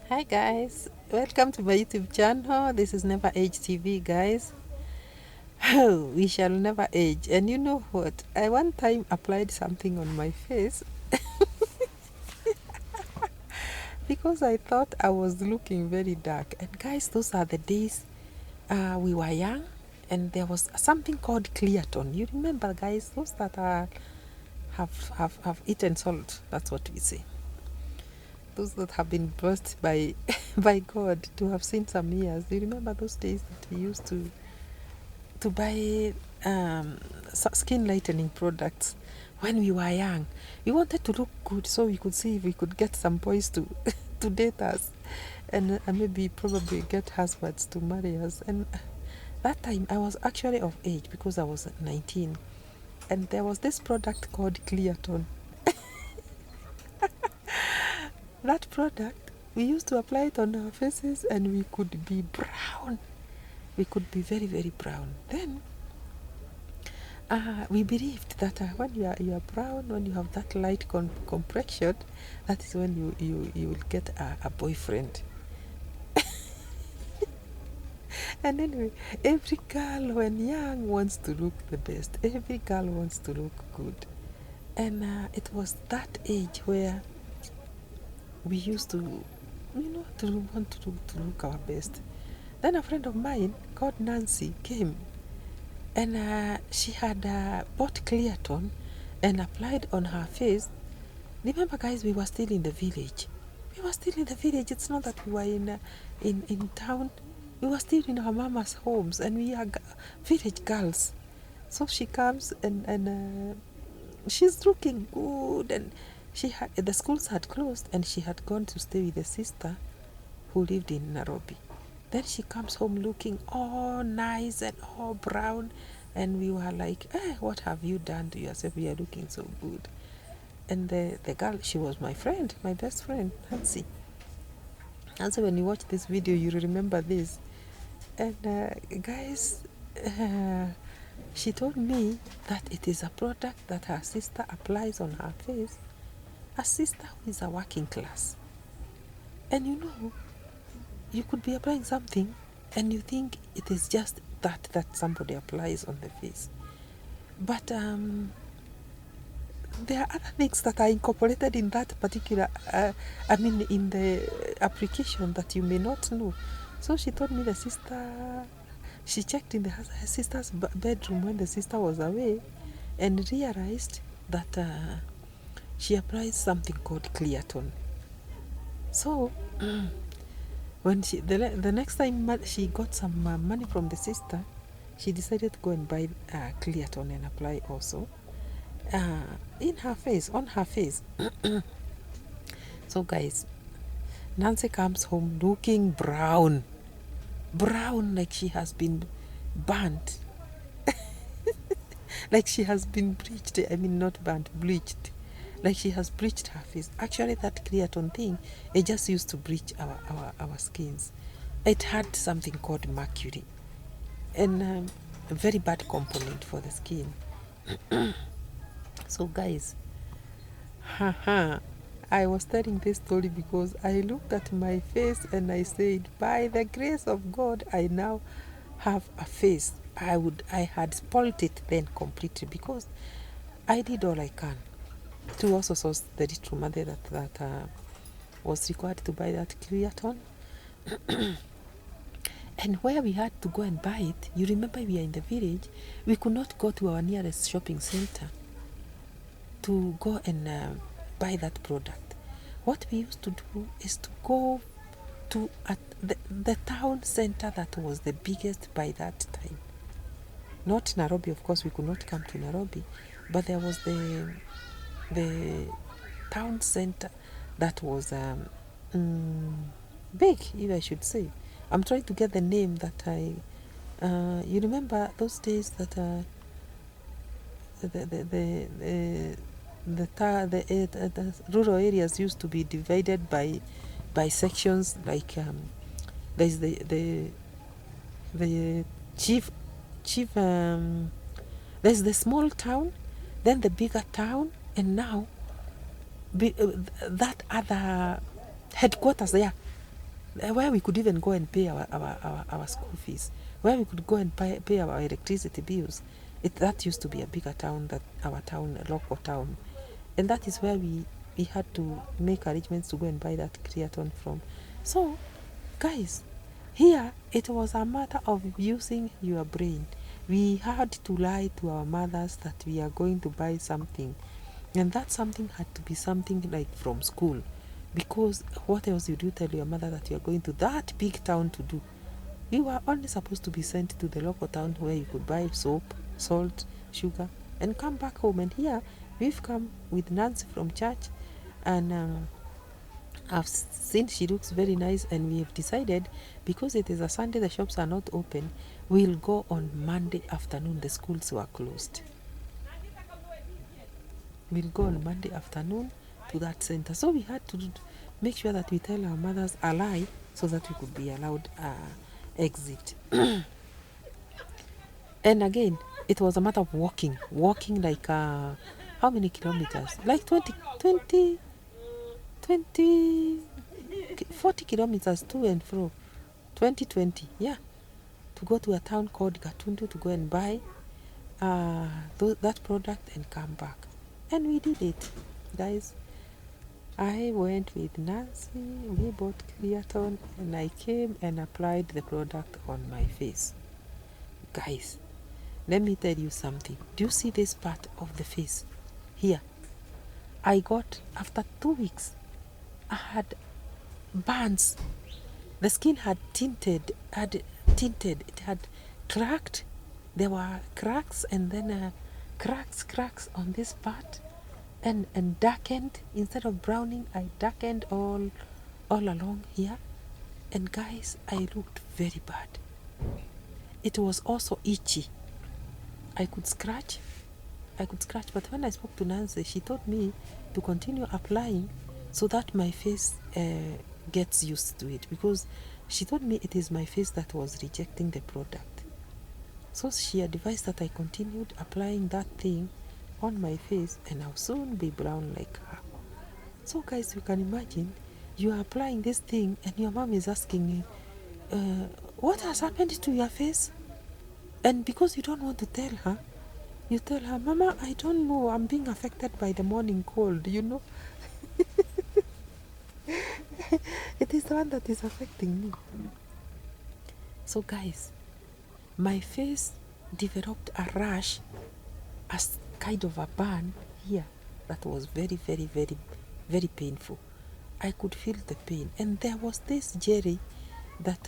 Hi guys, welcome to my YouTube channel. This is Never Age TV, guys. Oh, we shall never age. And you know what? I one time applied something on my face because I thought I was looking very dark. And guys, those are the days we were young, and there was something called clear tone. You remember, guys? Those that have eaten salt. That's what we say. Those that have been blessed by by God to have seen some years. Do you remember those days that we used to buy skin lightening products when we were young? We wanted to look good so we could see if we could get some boys to to date us, and maybe probably get husbands to marry us. And that time I was actually of age because I was 19, and there was this product called Clearton. That product, we used to apply it on our faces and we could be brown. We could be very, very brown. Then we believed that when you are brown, when you have that light complexion, that is when you will get a boyfriend. And anyway, every girl when young wants to look the best. Every girl wants to look good. And it was that age where we used to, to want to look our best. Then a friend of mine called Nancy came, and she had bought Clearton and applied on her face. Remember, guys, we were still in the village. We were still in the village. It's not that we were in town. We were still in our mama's homes, and we are village girls. So she comes and she's looking good, and the schools had closed, and she had gone to stay with a sister who lived in Nairobi. Then she comes home looking all nice and all brown, and we were like, what have you done to yourself? You are looking so good. And the girl, she was my friend, my best friend, Nancy. And so when you watch this video, you remember this. And guys, she told me that it is a product that her sister applies on her face. A sister who is a working class. And you could be applying something and you think it is just that somebody applies on the face. But there are other things that are incorporated in that particular, in the application that you may not know. So she told me she checked in her sister's bedroom when the sister was away and realized that she applies something called Clearton. So when the next time she got some money from the sister, she decided to go and buy Clearton and apply also in her face, on her face. So guys, Nancy comes home looking brown like she has been burnt. Like she has been bleached. I mean, not burnt, bleached. Like she has bleached her face. Actually, that Clearton thing, it just used to bleach our skins. It had something called mercury, and a very bad component for the skin. So guys, I was telling this story because I looked at my face and I said, by the grace of God, I now have a face. I had spoilt it then completely because I did all I can to also source the little money that was required to buy that Clearton. And where we had to go and buy it, you remember we are in the village, we could not go to our nearest shopping center to go and buy that product. What we used to do is to go to the town center that was the biggest by that time. Not Nairobi, of course, we could not come to Nairobi, but there was the town center that was big, if I should say. I'm trying to get the name that you remember those days that the rural areas used to be divided by sections, like there's the chief there's the small town, then the bigger town, and now that other headquarters, yeah, where we could even go and pay our school fees, where we could go and pay our electricity bills. That used to be a bigger town, that our town, a local town. And that is where we had to make arrangements to go and buy that creatine from. So, guys, here it was a matter of using your brain. We had to lie to our mothers that we are going to buy something. And that something had to be something like from school. Because what else would you tell your mother that you are going to that big town to do? You were only supposed to be sent to the local town where you could buy soap, salt, sugar, and come back home. And here we've come with Nancy from church, and I've seen she looks very nice, and we have decided, because it is a Sunday, the shops are not open, we'll go on Monday afternoon. The schools were closed. We'll go on Monday afternoon to that center. So we had to make sure that we tell our mothers a lie so that we could be allowed exit. And again, it was a matter of walking like how many kilometers? Like 40 kilometers to and fro. 20, yeah, to go to a town called Gatundu to go and buy that product and come back. And we did it, guys. I went with Nancy, we bought creatine, and I came and applied the product on my face. Guys, let me tell you something. Do you see this part of the face here? I got, after 2 weeks, I had burns. The skin had tinted, it had cracked. There were cracks, and then cracks on this part, and darkened. Instead of browning, I darkened all along here. And guys, I looked very bad. It was also itchy. I could scratch, but when I spoke to Nancy, she told me to continue applying so that my face gets used to it, because she told me it is my face that was rejecting the product. So she advised that I continued applying that thing on my face, and I'll soon be brown like her. So guys, you can imagine, you are applying this thing and your mom is asking you, what has happened to your face? And because you don't want to tell her, you tell her, Mama, I don't know, I'm being affected by the morning cold, you know. It is the one that is affecting me. So guys, my face developed a rash, as kind of a burn here that was very, very, very, very painful. I could feel the pain. And there was this jelly that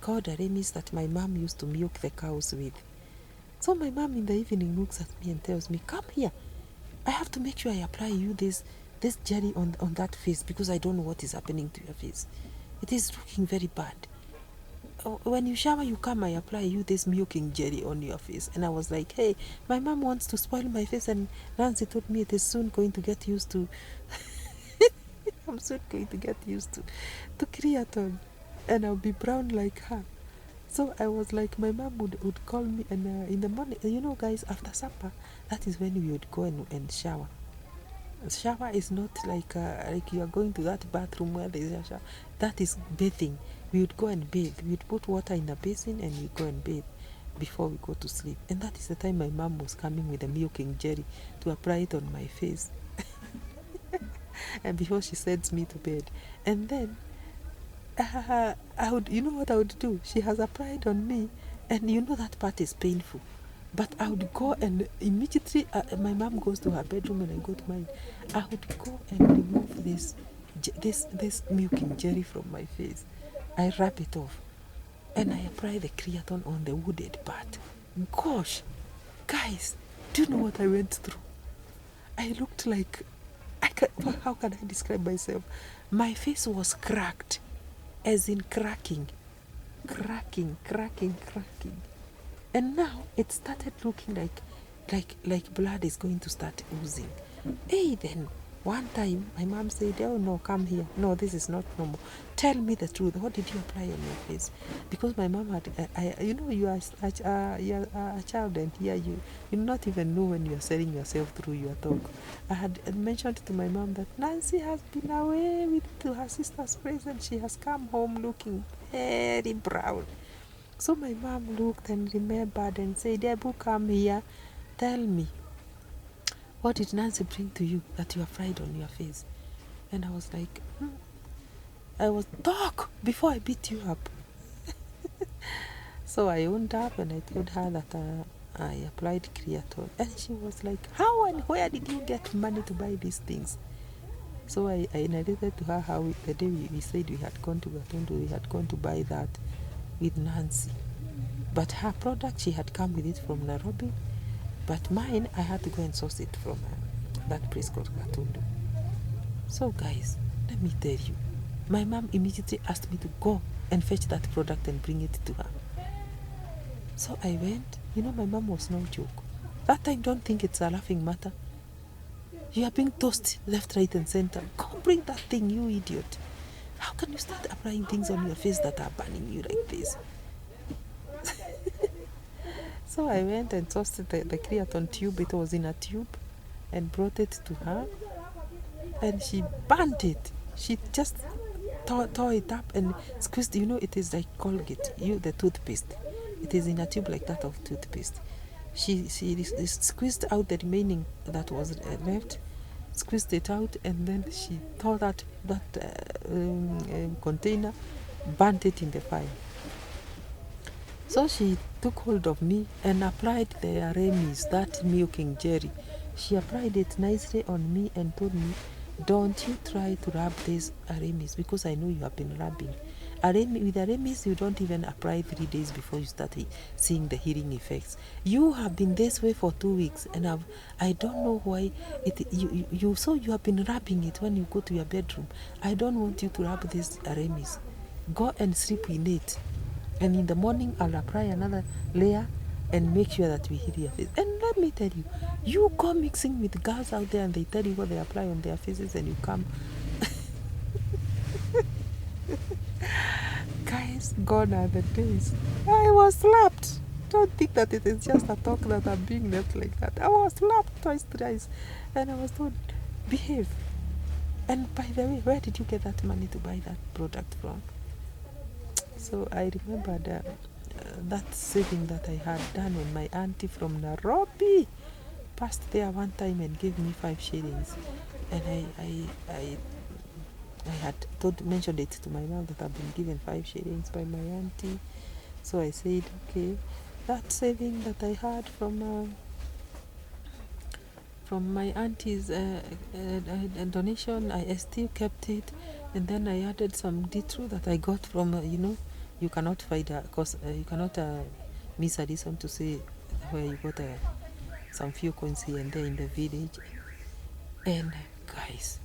called Aramis that my mom used to milk the cows with. So my mom in the evening looks at me and tells me, come here, I have to make sure I apply you this jelly on that face, because I don't know what is happening to your face. It is looking very bad. When you shower, you come, I apply you this milking jelly on your face. And I was like, hey, my mom wants to spoil my face, and Nancy told me it is soon going to get used to I'm soon going to get used to creatine, and I'll be brown like her. So I was like, my mom would call me, and in the morning, you know guys, after supper, that is when we would go and shower. Shower is not like you are going to that bathroom where there is a shower. That is bathing. We would go and bathe. We would put water in the basin and we go and bathe before we go to sleep. And that is the time my mom was coming with a milking jelly to apply it on my face. And before she sends me to bed. And then I would, you know what I would do? She has applied on me, and you know that part is painful. But I would go and immediately, my mom goes to her bedroom and I go to mine. I would go and remove this milking jelly from my face. I wrap it off, and I apply the creatine on the wooded part. Gosh, guys, do you know what I went through? I looked like, how can I describe myself? My face was cracked, as in cracking. And now it started looking like blood is going to start oozing. Hey, then One time, my mom said, "Oh no, come here. No, this is not normal. Tell me the truth. What did you apply on your face?" Because my mom had, you are a child, and here you not even know when you are selling yourself through your talk. I had mentioned to my mom that Nancy has been away to her sister's place, and she has come home looking very brown. So my mom looked and remembered and said, "Debu, come here. Tell me, what did Nancy bring to you that you are fried on your face?" And I was like, I was, "Talk before I beat you up." So I owned up and I told her that I applied creatine. And she was like, "How and where did you get money to buy these things?" So I narrated to her how the day we said we had gone to Gatundu, we had gone to buy that with Nancy. But her product, she had come with it from Nairobi. But mine, I had to go and source it from that place called Gatundu. So guys, let me tell you, my mom immediately asked me to go and fetch that product and bring it to her. So I went. My mom was no joke. That time, don't think it's a laughing matter. You are being tossed left, right, and center. Go bring that thing, you idiot. How can you start applying things on your face that are burning you like this? So I went and tossed the creatine tube. It was in a tube, and brought it to her. And she burnt it. She just tore it up and squeezed. It is like Colgate, the toothpaste. It is in a tube like that of toothpaste. She squeezed out the remaining that was left, squeezed it out, and then she tore that container, burnt it in the fire. So she took hold of me and applied the Aramis, that milking jelly. She applied it nicely on me and told me, "Don't you try to rub this Aramis, because I know you have been rubbing. With Aramis, you don't even apply 3 days before you start seeing the healing effects. You have been this way for 2 weeks, and I don't know why you have been rubbing it when you go to your bedroom. I don't want you to rub this Aramis. Go and sleep in it. And in the morning, I'll apply another layer and make sure that we heal your face." And let me tell you, you go mixing with girls out there and they tell you what they apply on their faces, and you come. Guys, gone are the days. I was slapped. Don't think that it is just a talk that I'm being left like that. I was slapped twice, thrice, and I was told, "Behave." And by the way, where did you get that money to buy that product from? So I remembered that saving that I had done when my auntie from Nairobi passed there one time and gave me 5 shillings. And I had mentioned it to my mom that I've been given 5 shillings by my auntie. So I said, okay, that saving that I had from my auntie's donation, I still kept it. And then I added some D2 that I got from, you cannot find because you cannot miss a reason to say where you got some few coins here and there in the village. And guys,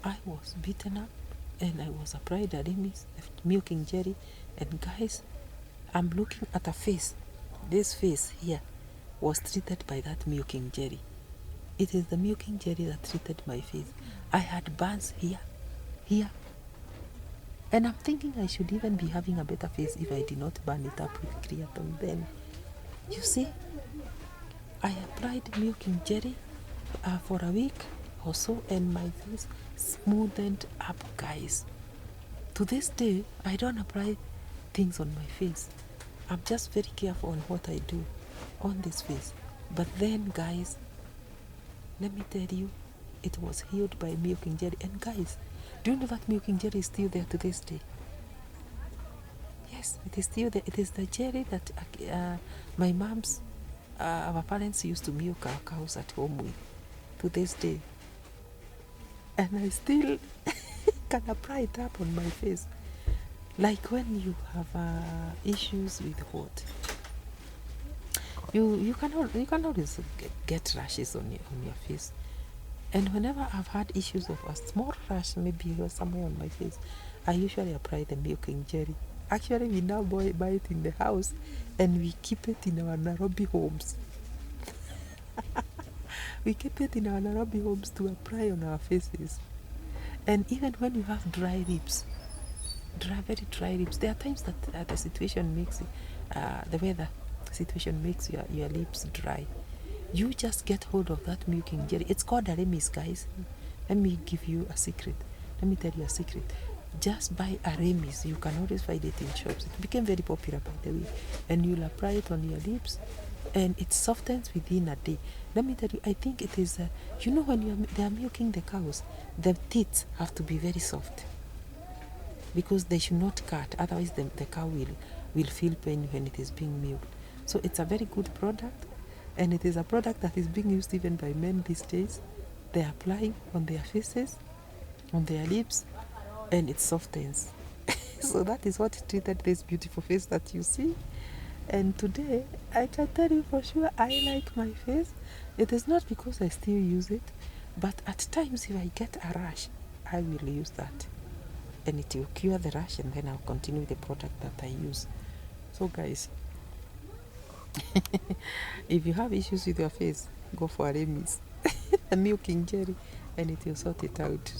I was beaten up and I was applied a milking jelly. And guys, I'm looking at a face. This face here was treated by that milking jelly. It is the milking jelly that treated my face. I had burns here. And I'm thinking I should even be having a better face if I did not burn it up with creatine. Then, you see, I applied milking jelly for a week or so, and my face smoothened up, guys. To this day, I don't apply things on my face. I'm just very careful on what I do on this face. But then, guys, let me tell you, it was healed by milking jelly. And guys, do you know that milking jelly is still there to this day? Yes, it is still there. It is the jelly that my mom's, our parents used to milk our cows at home with to this day. And I still can apply it up on my face. Like when you have issues with what? You can always get rashes on your face. And whenever I've had issues of a small rash, maybe somewhere on my face, I usually apply the milking jelly. Actually, we now buy it in the house and we keep it in our Nairobi homes. We kept it in our Nairobi homes to apply on our faces. And even when you have dry lips, very dry lips, there are times that the situation makes the weather situation makes your lips dry. You just get hold of that milking jelly. It's called a remis, guys. Let me give you a secret. Let me tell you a secret. Just buy a remis. You can always find it in shops. It became very popular, by the way. And you'll apply it on your lips, and it softens within a day. Let me tell you, I think it is, you know, when they are milking the cows, the teeth have to be very soft because they should not cut. Otherwise, the cow will feel pain when it is being milked. So it's a very good product, and it is a product that is being used even by men these days. They apply on their faces, on their lips, and it softens. So that is what treated this beautiful face that you see. And today, I can tell you for sure, I like my face. It is not because I still use it, but at times if I get a rash, I will use that. And it will cure the rash, and then I'll continue the product that I use. So guys, if you have issues with your face, go for a remis, a milking jelly, and it will sort it out.